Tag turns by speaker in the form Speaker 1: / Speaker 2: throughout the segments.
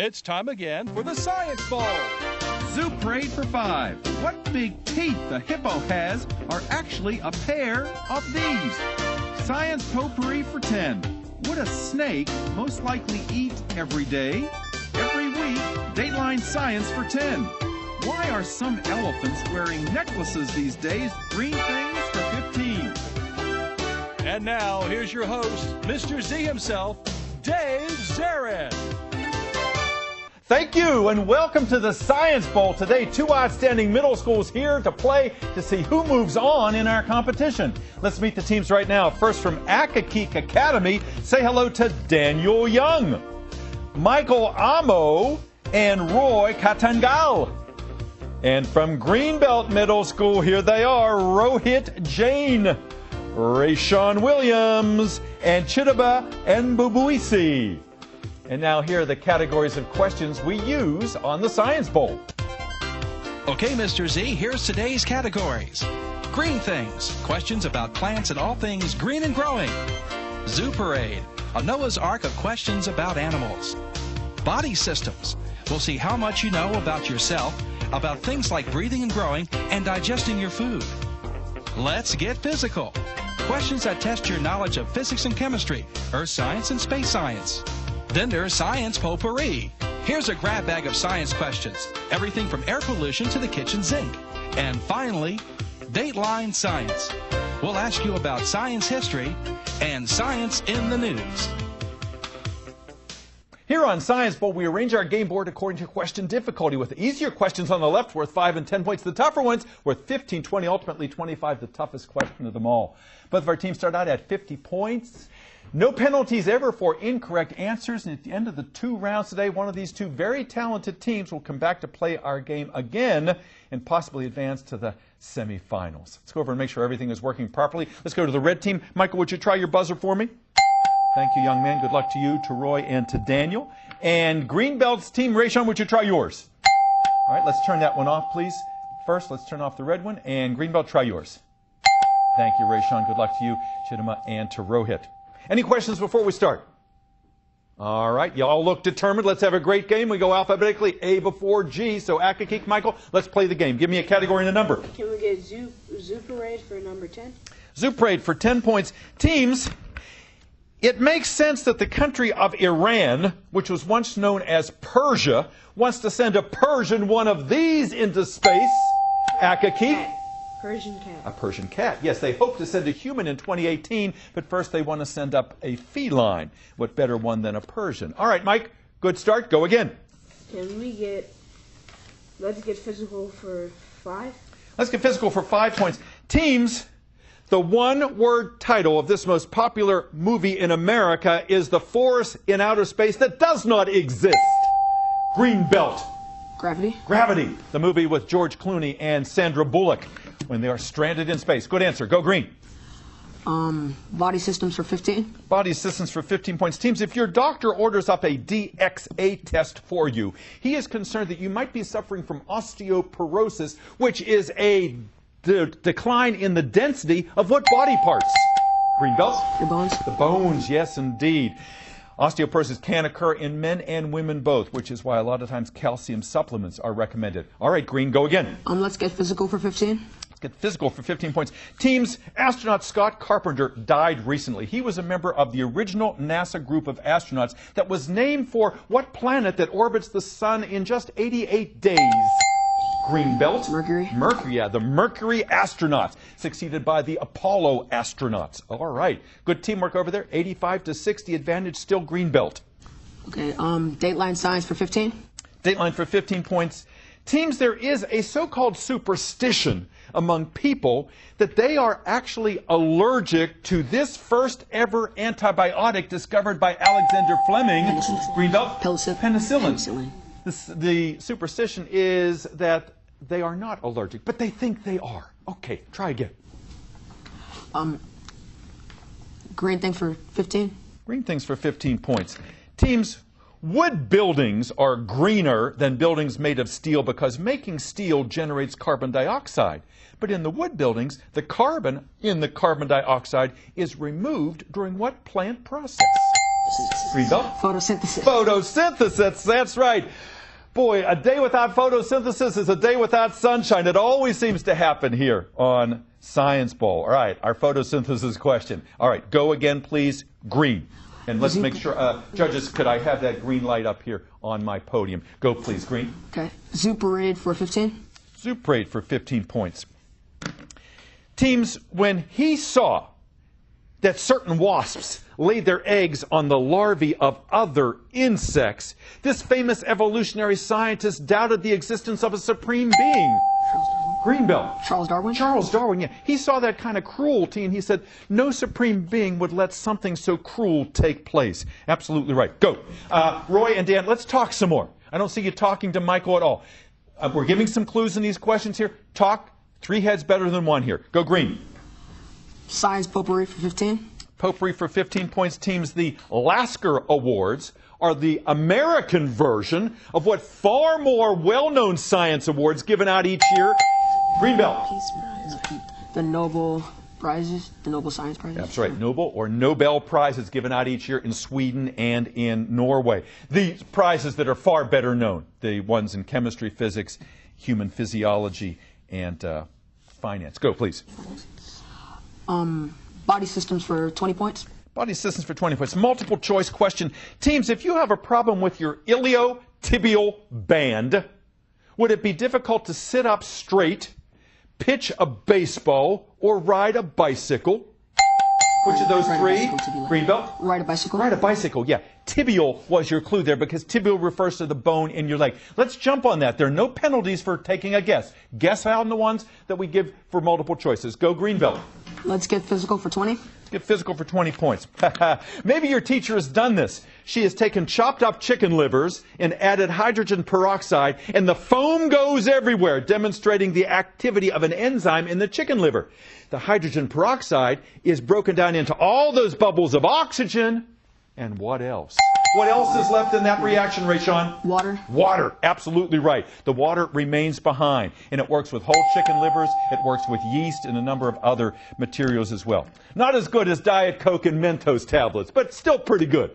Speaker 1: It's time again for the Science Bowl.
Speaker 2: Zoo Parade for 5. What big teeth the hippo has are actually a pair of these. Science Potpourri for 10. Would a snake most likely eat every day? Every week, Dateline Science for 10. Why are some elephants wearing necklaces these days? Green things for 15.
Speaker 1: And now, here's your host, Mr. Z himself, Dave Zarin.
Speaker 3: Thank you, and welcome to the Science Bowl. Today, two outstanding middle schools here to play to see who moves on in our competition. Let's meet the teams right now. First, from Accokeek Academy, say hello to Daniel Young, Michael Amo, and Roy Katangal. And from Greenbelt Middle School, here they are, Rohit Jain, Rayshawn Williams, and Chidaba Mbubuisi. And now here are the categories of questions we use on the Science Bowl.
Speaker 4: Okay, Mr. Z, here's today's categories. Green things, questions about plants and all things green and growing. Zoo Parade, a Noah's Ark of questions about animals. Body systems, we'll see how much you know about yourself, about things like breathing and growing and digesting your food. Let's get physical. Questions that test your knowledge of physics and chemistry, earth science and space science. Then there's Science Potpourri. Here's a grab bag of science questions, everything from air pollution to the kitchen sink. And finally, Dateline Science. We'll ask you about science history and science in the news.
Speaker 3: Here on Science Bowl, we arrange our game board according to question difficulty, with the easier questions on the left worth 5 and 10 points, the tougher ones worth 15, 20, ultimately 25, the toughest question of them all. Both of our teams start out at 50 points. No penalties ever for incorrect answers, and at the end of the 2 rounds today, one of these 2 very talented teams will come back to play our game again and possibly advance to the semifinals. Let's go over and make sure everything is working properly. Let's go to the red team. Michael, would you try your buzzer for me? Thank you, young man. Good luck to you, to Roy, and to Daniel. And Greenbelt's team, Rayshawn, would you try yours? All right, let's turn that one off, please. First, let's turn off the red one. And Greenbelt, try yours. Thank you, Rayshawn. Good luck to you, Chidama, and to Rohit. Any questions before we start? All right, y'all look determined. Let's have a great game. We go alphabetically, A before G. So Accokeek, Michael, let's play the game. Give me a category and a number.
Speaker 5: Can we get Zoo Parade for number 10?
Speaker 3: Zoo Parade for 10 points. Teams, it makes sense that the country of Iran, which was once known as Persia, wants to send a Persian one of these into space. Accokeek.
Speaker 5: Persian cat.
Speaker 3: A Persian cat. Yes, they hope to send a human in 2018, but first they want to send up a feline. What better one than a Persian? All right, Mike, good start. Go again.
Speaker 5: Let's get physical for 5?
Speaker 3: Let's get physical for 5 points. Teams, the one-word title of this most popular movie in America is The Force in Outer Space That Does Not Exist. Greenbelt.
Speaker 5: Gravity.
Speaker 3: Gravity, the movie with George Clooney and Sandra Bullock when they are stranded in space. Good answer. Go green.
Speaker 5: Body systems for 15.
Speaker 3: Body systems for 15 points. Teams, if your doctor orders up a DXA test for you, he is concerned that you might be suffering from osteoporosis, which is a decline in the density of what body parts? Greenbelt?
Speaker 5: Your bones.
Speaker 3: The bones, yes, indeed. Osteoporosis can occur in men and women both, which is why a lot of times calcium supplements are recommended. All right, Green, go again.
Speaker 5: Let's get physical for 15.
Speaker 3: Let's get physical for 15 points. Teams, astronaut Scott Carpenter died recently. He was a member of the original NASA group of astronauts that was named for what planet that orbits the sun in just 88 days? Greenbelt.
Speaker 5: Mercury.
Speaker 3: Mercury, yeah, the Mercury astronauts, succeeded by the Apollo astronauts. All right, good teamwork over there. 85 to 60 advantage, still Greenbelt.
Speaker 5: Okay, Dateline Science for 15.
Speaker 3: Dateline for 15 points. Teams, there is a so-called superstition among people that they are actually allergic to this first ever antibiotic discovered by Alexander Fleming. Greenbelt. Penicillin. The superstition is that they are not allergic, but they think they are. Okay, try again.
Speaker 5: Green thing for 15.
Speaker 3: Green things for 15 points. Teams, wood buildings are greener than buildings made of steel because making steel generates carbon dioxide. But in the wood buildings, the carbon in the carbon dioxide is removed during what plant process? Greenbelt?
Speaker 5: Photosynthesis.
Speaker 3: Photosynthesis, that's right. Boy, a day without photosynthesis is a day without sunshine. It always seems to happen here on Science Bowl. All right, our photosynthesis question. All right, go again, please. Green. And let's make sure, judges, could I have that green light up here on my podium? Go, please, green.
Speaker 5: Okay. Zoo parade for 15.
Speaker 3: Zoo parade for 15 points. Teams, when he saw that certain wasps laid their eggs on the larvae of other insects, this famous evolutionary scientist doubted the existence of a supreme being. Greenbelt.
Speaker 5: Charles Darwin?
Speaker 3: Charles Darwin, yeah. He saw that kind of cruelty and he said, no supreme being would let something so cruel take place. Absolutely right. Go. Roy and Dan, let's talk some more. I don't see you talking to Michael at all. We're giving some clues in these questions here. Talk. 3 heads better than 1 here. Go green.
Speaker 5: Science potpourri for 15.
Speaker 3: Potpourri for 15 points. Teams, the Lasker Awards are the American version of what far more well-known science awards given out each year. Greenbelt.
Speaker 5: The Nobel Prizes, the Nobel Science Prizes.
Speaker 3: That's right, Nobel or Nobel Prizes given out each year in Sweden and in Norway. The prizes that are far better known, the ones in chemistry, physics, human physiology, and finance. Go, please.
Speaker 5: Body systems for 20 points.
Speaker 3: Body systems for 20 points. Multiple choice question. Teams, if you have a problem with your iliotibial band, would it be difficult to sit up straight, pitch a baseball, or ride a bicycle? Which of those 3? Greenbelt?
Speaker 5: Ride a bicycle.
Speaker 3: Ride a bicycle, yeah. Tibial was your clue there because tibial refers to the bone in your leg. Let's jump on that. There are no penalties for taking a guess. Guess on the ones that we give for multiple choices. Go Greenbelt.
Speaker 5: Let's get physical for 20.
Speaker 3: Get physical for 20 points. Maybe your teacher has done this. She has taken chopped up chicken livers and added hydrogen peroxide, and the foam goes everywhere, demonstrating the activity of an enzyme in the chicken liver. The hydrogen peroxide is broken down into all those bubbles of oxygen. And what else? What else is left in that reaction, Rayshawn?
Speaker 5: Water.
Speaker 3: Water, absolutely right. The water remains behind, and it works with whole chicken livers, it works with yeast and a number of other materials as well. Not as good as Diet Coke and Mentos tablets, but still pretty good.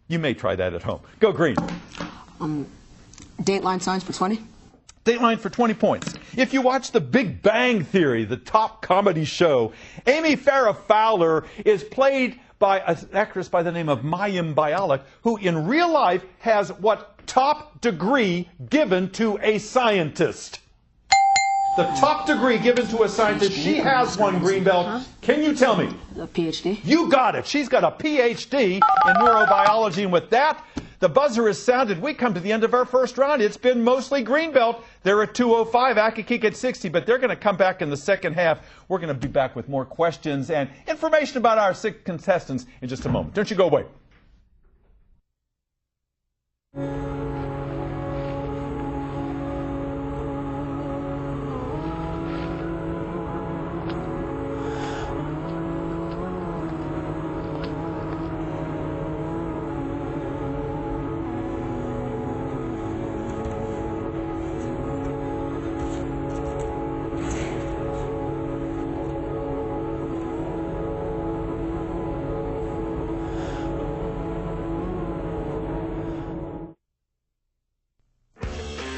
Speaker 3: You may try that at home. Go green.
Speaker 5: Dateline science for 20.
Speaker 3: Dateline for 20 points. If you watch The Big Bang Theory, the top comedy show, Amy Farrah Fowler is played by an actress by the name of Mayim Bialik, who in real life has what top degree given to a scientist? The top degree given to a scientist. She has one, Greenbelt. Can you tell me?
Speaker 5: A PhD.
Speaker 3: You got it. She's got a PhD in neurobiology, and with that, the buzzer is sounded. We come to the end of our first round. It's been mostly Greenbelt. They're at 205, Accokeek at 60, but they're going to come back in the second half. We're going to be back with more questions and information about our 6 contestants in just a moment. Don't you go away.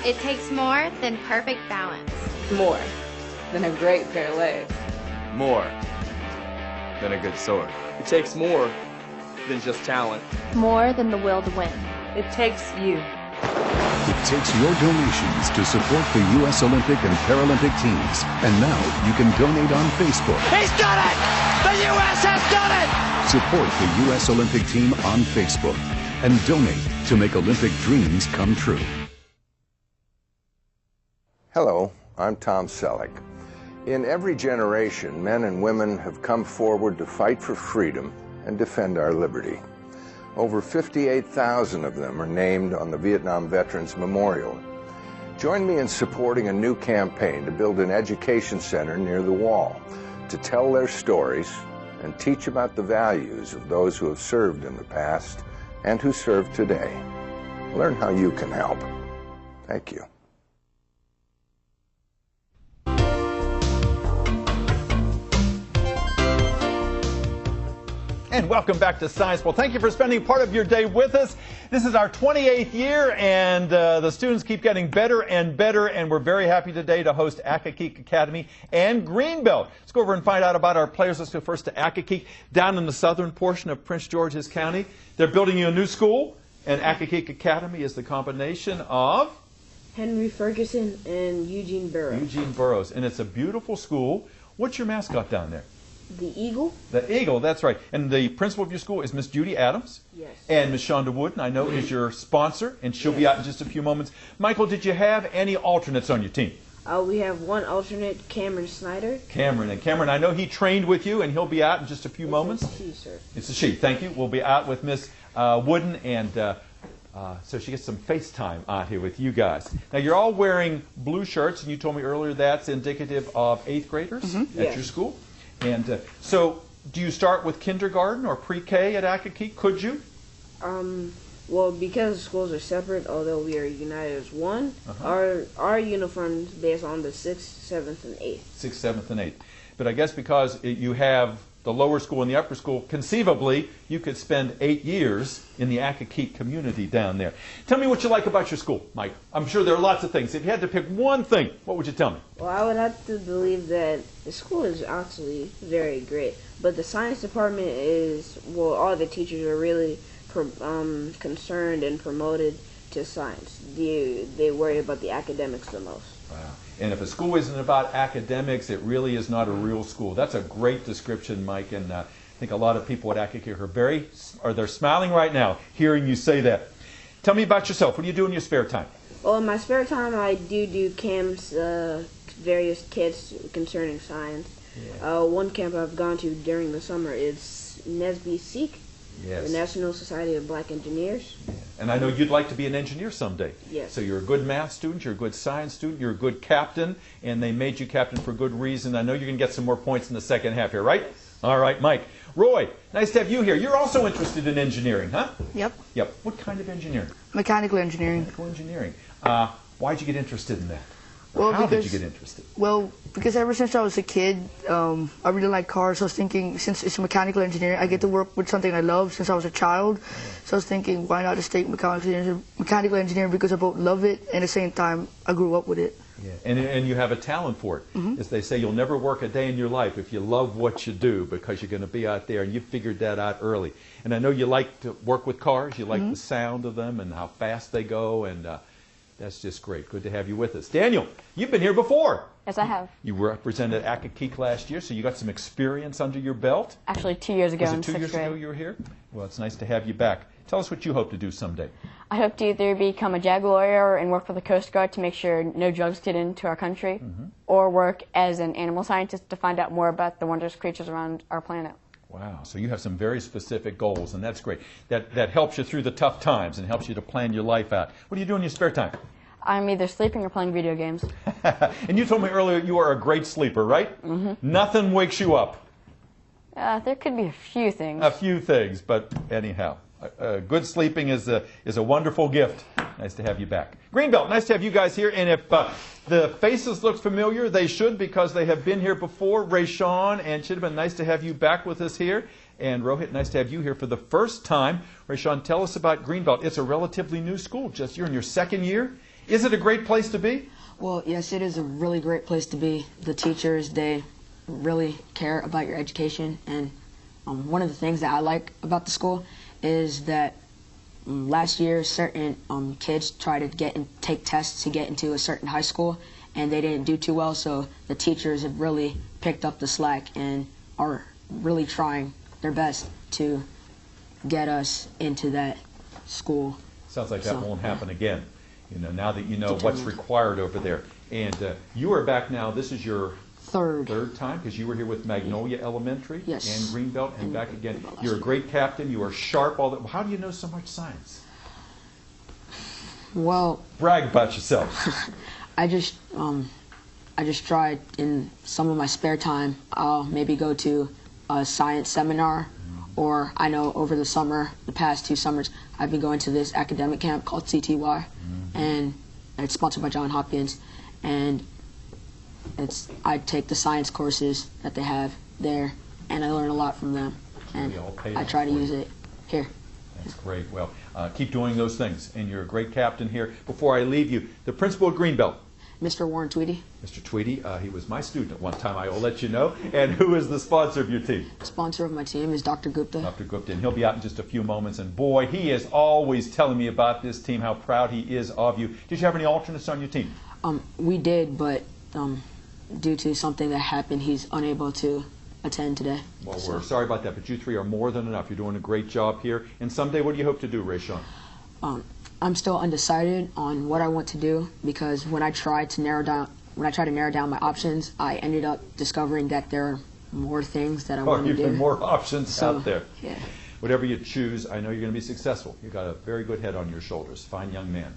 Speaker 6: It takes more than perfect balance.
Speaker 7: More than a great pair of legs.
Speaker 8: More than a good sword.
Speaker 9: It takes more than just talent.
Speaker 6: More than the will to win.
Speaker 7: It takes you.
Speaker 10: It takes your donations to support the U.S. Olympic and Paralympic teams. And now you can donate on Facebook.
Speaker 11: He's done it! The U.S. has done it!
Speaker 10: Support the U.S. Olympic team on Facebook and donate to make Olympic dreams come true.
Speaker 12: Hello, I'm Tom Selleck. In every generation, men and women have come forward to fight for freedom and defend our liberty. Over 58,000 of them are named on the Vietnam Veterans Memorial. Join me in supporting a new campaign to build an education center near the wall to tell their stories and teach about the values of those who have served in the past and who serve today. Learn how you can help. Thank you.
Speaker 3: And welcome back to Science Bowl. Thank you for spending part of your day with us. This is our 28th year, and the students keep getting better and better, and we're very happy today to host Accokeek Academy and Greenbelt. Let's go over and find out about our players. Let's go first to Accokeek, down in the southern portion of Prince George's County. They're building a new school, and Accokeek Academy is the combination of
Speaker 5: Henry Ferguson and Eugene Burroughs.
Speaker 3: Eugene Burroughs, and it's a beautiful school. What's your mascot down there?
Speaker 5: The Eagle.
Speaker 3: The Eagle, that's right. And the principal of your school is Miss Judy Adams.
Speaker 5: Yes.
Speaker 3: And Miss Shonda Wooden, I know, is your sponsor, and she'll be out in just a few moments. Michael, did you have any alternates on your team?
Speaker 5: We have one alternate, Cameron Snyder.
Speaker 3: Cameron. And Cameron, I know he trained with you, and he'll be out in just a few moments.
Speaker 5: It's a she, sir.
Speaker 3: It's a she. Thank you. We'll be out with Miss Wooden, and so she gets some FaceTime out here with you guys. Now, you're all wearing blue shirts, and you told me earlier that's indicative of 8th graders at your school. And so, do you start with kindergarten or pre-K at Accokeek? Could you?
Speaker 5: Well, because schools are separate, although we are united as one, our uniforms based on the 6th, 7th, and 8th. 6th, 7th, and 8th. But I guess because you have the lower school and the upper school, conceivably, you could spend 8 years in the Accokeek community down there. Tell me what you like about your school, Mike. I'm sure there are lots of things. If you had to pick one thing, what would you tell me? Well, I would have to believe that the school is actually very great. But the science department is, well, all the teachers are really concerned and promoted to science. They worry about the academics the most.
Speaker 3: Wow. And if a school isn't about academics, it really is not a real school. That's a great description, Mike, and I think a lot of people at Accokeek they're smiling right now hearing you say that. Tell me about yourself. What do you do in your spare time?
Speaker 5: Well, in my spare time, I do camps, various kits concerning science. Yeah. One camp I've gone to during the summer is Nesby Seek. Yes. The National Society of Black Engineers.
Speaker 3: Yeah. And I know you'd like to be an engineer someday.
Speaker 5: Yes.
Speaker 3: So you're a good math student, you're a good science student, you're a good captain, and they made you captain for good reason. I know you're going to get some more points in the second half here, right?
Speaker 5: Yes.
Speaker 3: All right, Mike. Roy, nice to have you here. You're also interested in engineering, huh?
Speaker 13: Yep.
Speaker 3: Yep. What kind of engineering?
Speaker 13: Mechanical engineering.
Speaker 3: Mechanical engineering. Why'd you get interested in that?
Speaker 13: Well,
Speaker 3: how did you get interested?
Speaker 13: Well, because ever since I was a kid, I really like cars. So I was thinking, since it's mechanical engineering, I get to work with something I love since I was a child. So I was thinking, why not just take mechanical engineering because I both love it and at the same time I grew up with it.
Speaker 3: Yeah. And you have a talent for it. As they say, you'll never work a day in your life if you love what you do, because you're going to be out there, and you figured that out early. And I know you like to work with cars. You like the sound of them and how fast they go, and that's just great. Good to have you with us. Daniel, you've been here before.
Speaker 14: Yes, I have.
Speaker 3: You represented Accokeek last year, so you got some experience under your belt.
Speaker 14: Actually, 2 years ago.
Speaker 3: Was it 2 years ago you were here? Well, it's nice to have you back. Tell us what you hope to do someday.
Speaker 14: I hope to either become a JAG lawyer and work for the Coast Guard to make sure no drugs get into our country, or work as an animal scientist to find out more about the wondrous creatures around our planet.
Speaker 3: Wow, so you have some very specific goals, and that's great. That helps you through the tough times and helps you to plan your life out. What do you do in your spare time?
Speaker 14: I'm either sleeping or playing video games.
Speaker 3: And you told me earlier you are a great sleeper, right? Nothing wakes you up.
Speaker 14: There could be a few things.
Speaker 3: A few things, but anyhow. Good sleeping is a wonderful gift. Nice to have you back. Greenbelt, nice to have you guys here. And if the faces look familiar, they should, because they have been here before. Rayshawn and Chidman, nice to have you back with us here. And Rohit, nice to have you here for the first time. Rayshawn, tell us about Greenbelt. It's a relatively new school. You're in your second year. Is it a great place to be?
Speaker 5: Well, yes, it is a really great place to be. The teachers, they really care about your education. And one of the things that I like about the school is that last year certain kids tried to take tests to get into a certain high school, and they didn't do too well, so the teachers have really picked up the slack and are really trying their best to get us into that school.
Speaker 3: Sounds like that won't happen again. You know, now that you know what's required over there. And you are back now. This is your third time, because you were here with Magnolia Elementary and Greenbelt, and back again. You're a great captain. You are sharp. How do you know so much science?
Speaker 5: Well,
Speaker 3: brag about yourself.
Speaker 5: I just try in some of my spare time. I'll maybe go to a science seminar, or I know over the summer, the past 2 summers, I've been going to this academic camp called CTY, and it's sponsored by Johns Hopkins, and I take the science courses that they have there, and I learn a lot from them.
Speaker 15: and I try to use it here.
Speaker 3: That's great. Well, keep doing those things, and you're a great captain here. Before I leave you, the principal of Greenbelt.
Speaker 15: Mr. Warren Tweedy.
Speaker 3: Mr. Tweedy, he was my student at one time, I will let you know. And who is the sponsor of your team?
Speaker 15: The sponsor of my team is Dr. Gupta.
Speaker 3: Dr. Gupta, and he'll be out in just a few moments. And boy, he is always telling me about this team, how proud he is of you. Did you have any alternates on your team?
Speaker 15: We did, but due to something that happened, he's unable to attend today.
Speaker 3: Well, we're sorry about that, but you three are more than enough. You're doing a great job here. And someday, what do you hope to do, Rayshawn?
Speaker 15: I'm still undecided on what I want to do, because when I tried to narrow down my options, I ended up discovering that there are more things that I want to do.
Speaker 3: Even more options out there.
Speaker 15: Yeah.
Speaker 3: Whatever you choose, I know you're going to be successful. You've got a very good head on your shoulders. Fine young man.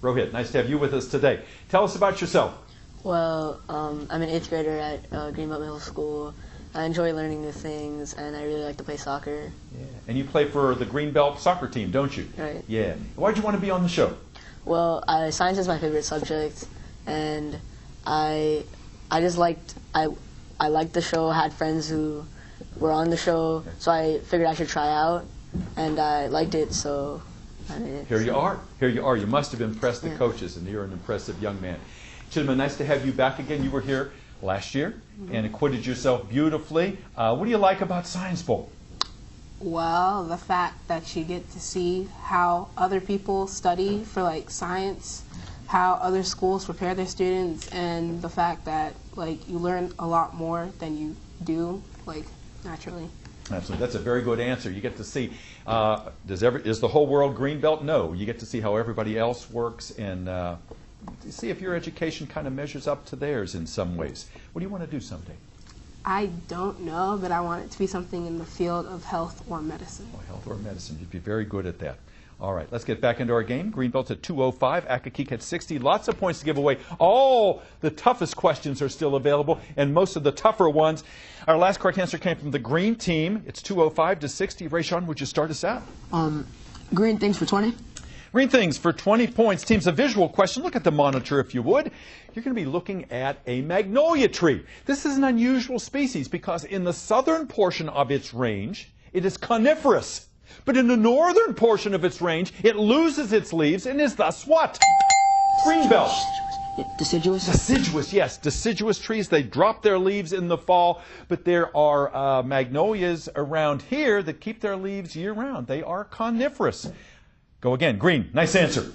Speaker 3: Rohit, nice to have you with us today. Tell us about yourself.
Speaker 16: Well, I'm an 8th grader at Greenbelt Middle School. I enjoy learning new things, and I really like to play soccer.
Speaker 3: Yeah. And you play for the Greenbelt soccer team, don't you?
Speaker 16: Right.
Speaker 3: Yeah. Why did you want to be on the show?
Speaker 16: Well, science is my favorite subject, and I liked the show. I had friends who were on the show, so I figured I should try out, and I liked it, so I made it.
Speaker 3: Here you are. Here you are. You must have impressed the coaches, and you're an impressive young man. Chidman, nice to have you back again. You were here last year and acquitted yourself beautifully. What do you like about Science Bowl?
Speaker 17: Well, the fact that you get to see how other people study for like science, how other schools prepare their students, and the fact that like you learn a lot more than you do like naturally.
Speaker 3: Absolutely. That's a very good answer. You get to see, is the whole world Greenbelt? No. You get to see how everybody else works and see if your education kind of measures up to theirs in some ways. What do you want to do someday?
Speaker 17: I don't know, but I want it to be something in the field of health or medicine.
Speaker 3: Oh, health or medicine. You'd be very good at that. All right, let's get back into our game. Greenbelt at 205, Accokeek at 60. Lots of points to give away. All the toughest questions are still available, and most of the tougher ones. Our last correct answer came from the green team. It's 205 to 60. Rayshawn, would you start us out?
Speaker 15: Green things for 20.
Speaker 3: Green things for 20 points. Team's a visual question. Look at the monitor if you would. You're going to be looking at a magnolia tree. This is an unusual species because in the southern portion of its range, it is coniferous. But in the northern portion of its range, it loses its leaves and is thus what? Greenbelt.
Speaker 15: Deciduous?
Speaker 3: Deciduous, yes. Deciduous trees, they drop their leaves in the fall, but there are magnolias around here that keep their leaves year-round. They are coniferous. Go again. Green. Nice answer.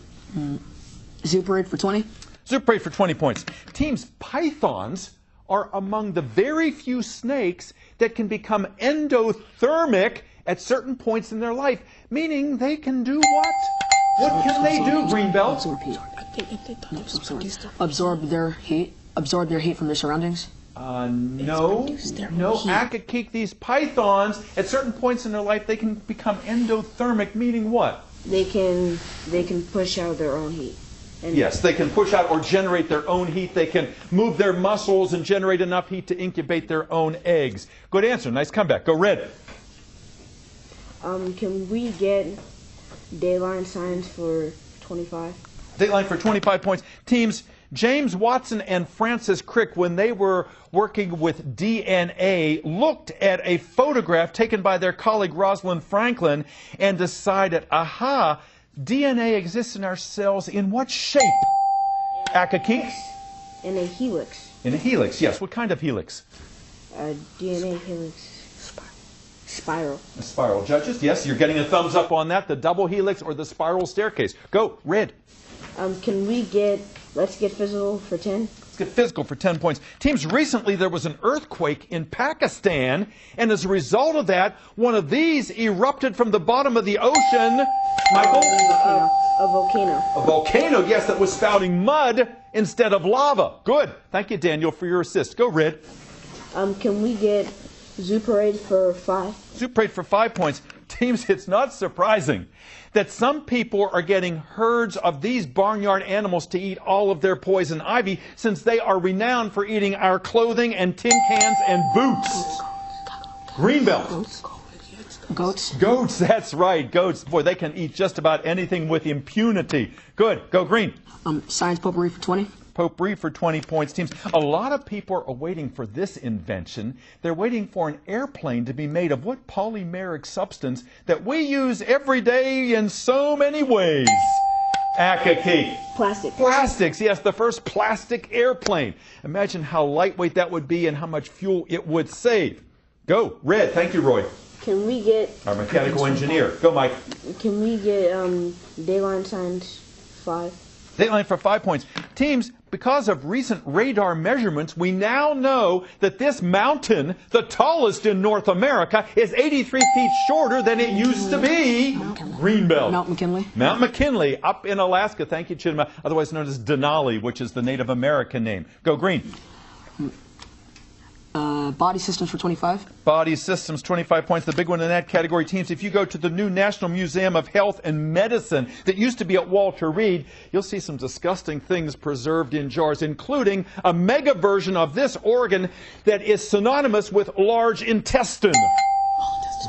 Speaker 15: Zoo parade for 20.
Speaker 3: Zoo parade for 20 points. Team's pythons are among the very few snakes that can become endothermic at certain points in their life, meaning they can do what? What can they do, Greenbelt?
Speaker 15: Absorb their heat from their surroundings.
Speaker 3: No, Accokeek, these pythons, at certain points in their life, they can become endothermic, meaning what?
Speaker 5: They can push out their own heat.
Speaker 3: Yes, they can push out or generate their own heat. They can move their muscles and generate enough heat to incubate their own eggs. Good answer. Nice comeback. Go red.
Speaker 5: Can we get Dayline Science for 25?
Speaker 3: Dayline for 25 points. Teams James Watson and Francis Crick, when they were working with DNA, looked at a photograph taken by their colleague Rosalind Franklin and decided, aha, DNA exists in our cells in what shape? Accokeek?
Speaker 5: In a helix.
Speaker 3: In a helix, yes. What kind of helix?
Speaker 5: DNA helix. Spiral.
Speaker 3: A spiral. Judges, yes, you're getting a thumbs up on that. The double helix or the spiral staircase. Go, red.
Speaker 5: Let's get physical for 10.
Speaker 3: Let's get physical for 10 points. Teams, recently there was an earthquake in Pakistan, and as a result of that, one of these erupted from the bottom of the ocean. Michael?
Speaker 5: A volcano.
Speaker 3: A volcano, yes, that was spouting mud instead of lava. Good. Thank you, Daniel, for your assist. Go, red.
Speaker 5: Can we get Zoo Parade for 5?
Speaker 3: Zoo Parade for 5 points. Teams, it's not surprising that some people are getting herds of these barnyard animals to eat all of their poison ivy, since they are renowned for eating our clothing and tin cans and boots. Greenbelt.
Speaker 15: Goats.
Speaker 3: Goats, that's right. Goats. Boy, they can eat just about anything with impunity. Good. Go green.
Speaker 15: Science potpourri for 20.
Speaker 3: Potpourri for 20 points. Teams, a lot of people are waiting for this invention. They're waiting for an airplane to be made of what polymeric substance that we use every day in so many ways? Accokeek.
Speaker 5: Plastic.
Speaker 3: Plastics, yes, the first plastic airplane. Imagine how lightweight that would be and how much fuel it would save. Go, Red. Thank you, Roy.
Speaker 5: Can we get...
Speaker 3: Our mechanical engineer. Go, Mike.
Speaker 5: Can we get Dayline Signs 5?
Speaker 3: Dateline for 5 points. Teams, because of recent radar measurements, we now know that this mountain, the tallest in North America, is 83 feet shorter than it used to be. Greenbelt.
Speaker 15: Mount McKinley.
Speaker 3: Mount McKinley, up in Alaska. Thank you, Chidma. Otherwise known as Denali, which is the Native American name. Go, Green.
Speaker 15: Body systems for 25.
Speaker 3: Body systems, 25 points. The big one in that category, teams. If you go to the new National Museum of Health and Medicine that used to be at Walter Reed, you'll see some disgusting things preserved in jars, including a mega version of this organ that is synonymous with large intestine.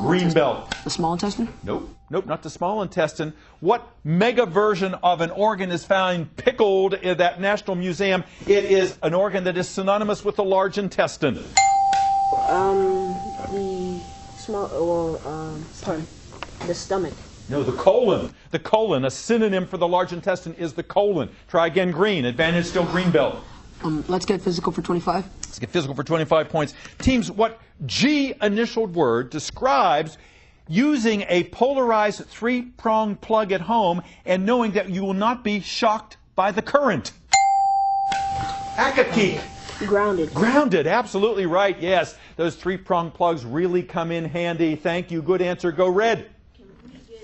Speaker 3: Greenbelt.
Speaker 15: The small intestine?
Speaker 3: Nope. Nope, not the small intestine. What mega version of an organ is found pickled in that National Museum? It is an organ that is synonymous with the large intestine.
Speaker 5: The small, pardon, the stomach.
Speaker 3: No, the colon. The colon, a synonym for the large intestine, is the colon. Try again, Green. Advantage still Greenbelt.
Speaker 15: Let's get physical for 25.
Speaker 3: Let's get physical for 25 points. Teams, what G-initialed word describes using a polarized three-prong plug at home and knowing that you will not be shocked by the current? Accokeek.
Speaker 5: Grounded.
Speaker 3: Grounded, absolutely right, yes. Those three-prong plugs really come in handy. Thank you, good answer. Go, Red.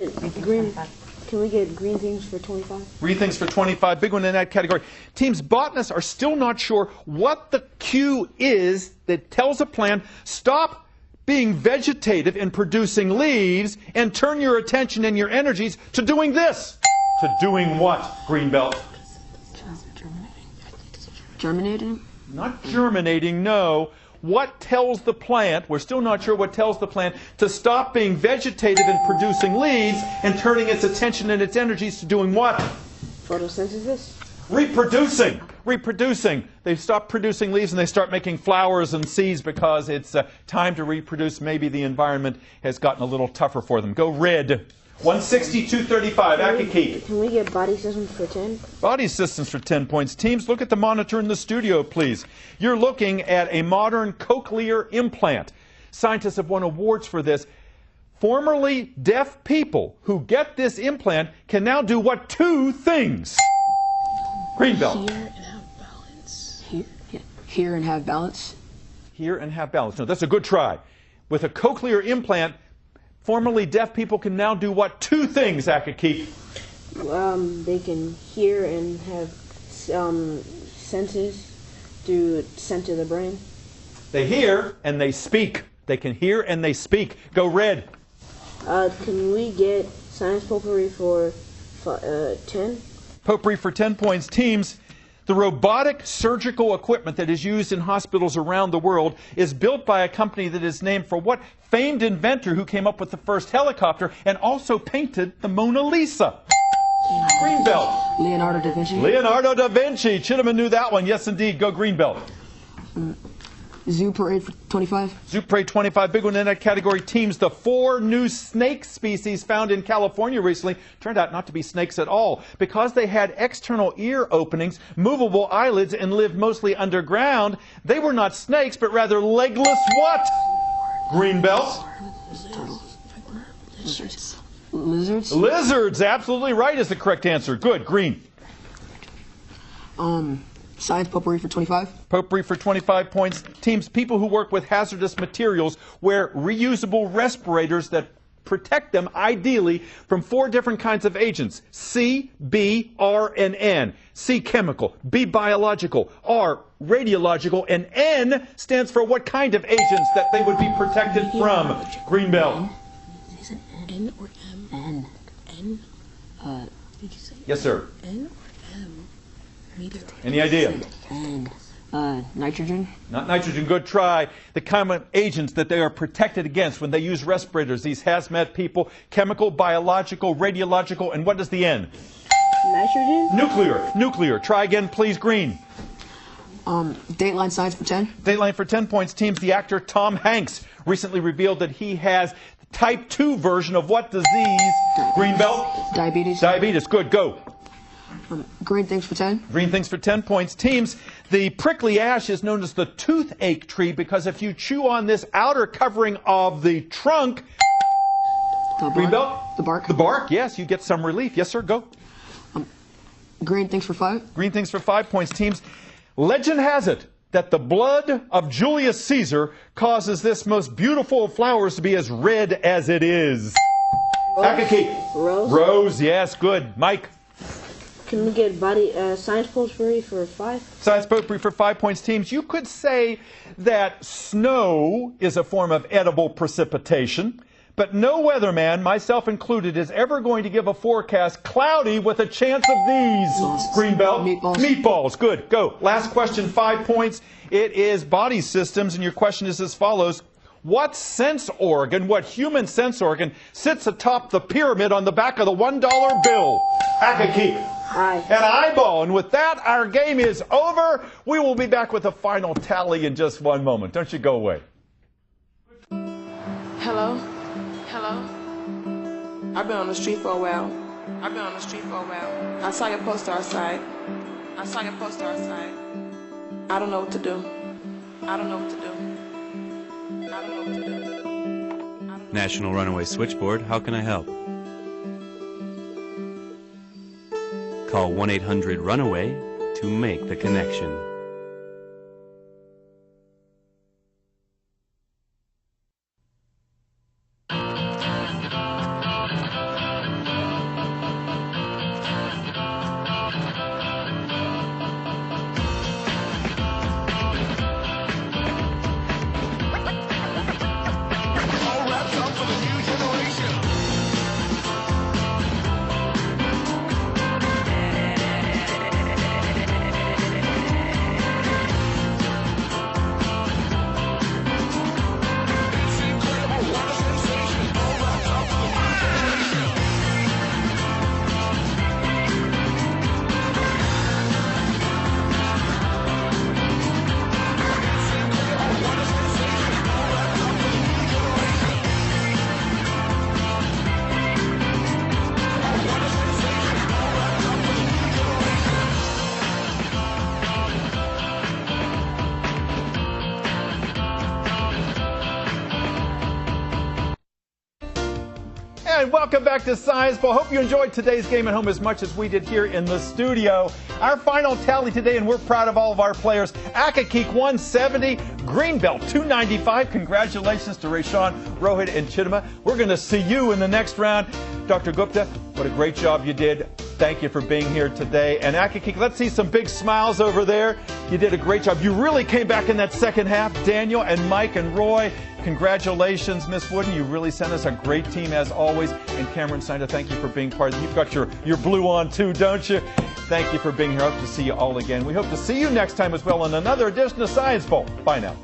Speaker 5: Can we get green things for 25?
Speaker 3: Green things for 25, big one in that category. Teams, botanists are still not sure what the cue is that tells a plant, stop being vegetative and producing leaves and turn your attention and your energies to doing this. To doing what, Greenbelt?
Speaker 15: Germinating?
Speaker 3: Not germinating, no. What tells the plant, we're still not sure what tells the plant, to stop being vegetative and producing leaves and turning its attention and its energies to doing what?
Speaker 5: Photosynthesis.
Speaker 3: Reproducing. Reproducing. They stop producing leaves and they start making flowers and seeds because it's time to reproduce. Maybe the environment has gotten a little tougher for them. Go, Red. 160-235, Accokeek.
Speaker 5: Can we get body systems for 10?
Speaker 3: Body systems for 10 points. Teams, look at the monitor in the studio, please. You're looking at a modern cochlear implant. Scientists have won awards for this. Formerly deaf people who get this implant can now do what? Two things. Greenbelt.
Speaker 15: Hear and have balance. Hear and have balance.
Speaker 3: Hear and have balance. No, that's a good try. With a cochlear implant, formerly deaf people can now do what? Two things, Accokeek.
Speaker 5: They can hear and have senses through scent of the brain.
Speaker 3: They hear and they speak. They can hear and they speak. Go, Red.
Speaker 5: Can we get science potpourri for 10?
Speaker 3: Potpourri for 10 points. Teams, the robotic surgical equipment that is used in hospitals around the world is built by a company that is named for what famed inventor who came up with the first helicopter and also painted the Mona Lisa? Greenbelt.
Speaker 15: Leonardo da Vinci.
Speaker 3: Leonardo da Vinci. Chidema knew that one. Yes, indeed. Go, Greenbelt.
Speaker 15: Zoo Parade for 25.
Speaker 3: Zoo Parade 25, big one in that category. Teams, the 4 new snake species found in California recently turned out not to be snakes at all. Because they had external ear openings, movable eyelids, and lived mostly underground, they were not snakes, but rather legless what? Greenbelt.
Speaker 15: Lizards.
Speaker 3: Lizards, absolutely right is the correct answer. Good, Green.
Speaker 15: Science potpourri for 25.
Speaker 3: Potpourri for 25 points. Teams, people who work with hazardous materials wear reusable respirators that protect them, ideally, from 4 different kinds of agents. C, B, R, and N. C, chemical. B, biological. R, radiological. And N stands for what kind of agents that they would be protected from. Greenbelt.
Speaker 16: Is it N or M? N. N? Did you say
Speaker 3: yes, sir.
Speaker 16: N or M?
Speaker 3: Any idea?
Speaker 15: And nitrogen?
Speaker 3: Not nitrogen, good try. The kind of agents that they are protected against when they use respirators, these hazmat people, chemical, biological, radiological, and what is the N?
Speaker 5: Nitrogen?
Speaker 3: Nuclear. Nuclear. Try again, please, Green.
Speaker 15: Dateline Science for 10.
Speaker 3: Dateline for 10 points. Teams, the actor Tom Hanks recently revealed that he has type 2 version of what disease? Greenbelt?
Speaker 15: Diabetes.
Speaker 3: Diabetes. Good, go.
Speaker 15: Green things for 10.
Speaker 3: Green things for 10 points. Teams, the prickly ash is known as the toothache tree because if you chew on this outer covering of the trunk, Greenbelt?
Speaker 15: The bark.
Speaker 3: The bark, yes, you get some relief. Yes, sir, go.
Speaker 15: Green things for 5.
Speaker 3: Green things for 5 points. Teams, legend has it that the blood of Julius Caesar causes this most beautiful of flowers to be as red as it is. Accokeek.
Speaker 5: Rose.
Speaker 3: Rose, yes, good. Mike.
Speaker 5: Can we get science potpourri for 5?
Speaker 3: Science potpourri for 5 points. Teams, you could say that snow is a form of edible precipitation, but no weatherman, myself included, is ever going to give a forecast cloudy with a chance of these. Greenbelt.
Speaker 15: Meatballs.
Speaker 3: Meatballs. Good. Go. Last question, 5 points. It is body systems, and your question is as follows. What sense organ, what human sense organ, sits atop the pyramid on the back of the $1 bill? Accokeek. An eyeball. And with that, our game is over. We will be back with a final tally in just one moment. Don't you go away.
Speaker 18: Hello? Hello? I've been on the street for a while. I saw your poster outside. I don't know what to do.
Speaker 19: National Runaway Switchboard, how can I help? Call 1-800-RUNAWAY to make the connection.
Speaker 3: And welcome back to Science Bowl. Hope you enjoyed today's game at home as much as we did here in the studio. Our final tally today, and we're proud of all of our players. Accokeek 170, Greenbelt 295. Congratulations to Rayshawn, Rohit, and Chidima. We're going to see you in the next round. Dr. Gupta, what a great job you did. Thank you for being here today. And Accokeek, let's see some big smiles over there. You did a great job. You really came back in that second half. Daniel and Mike and Roy, congratulations, Miss Wooden. You really sent us a great team as always. And Cameron Snyder, thank you for being part of it. You've got your blue on too, don't you? Thank you for being here. I hope to see you all again. We hope to see you next time as well on another edition of Science Bowl. Bye now.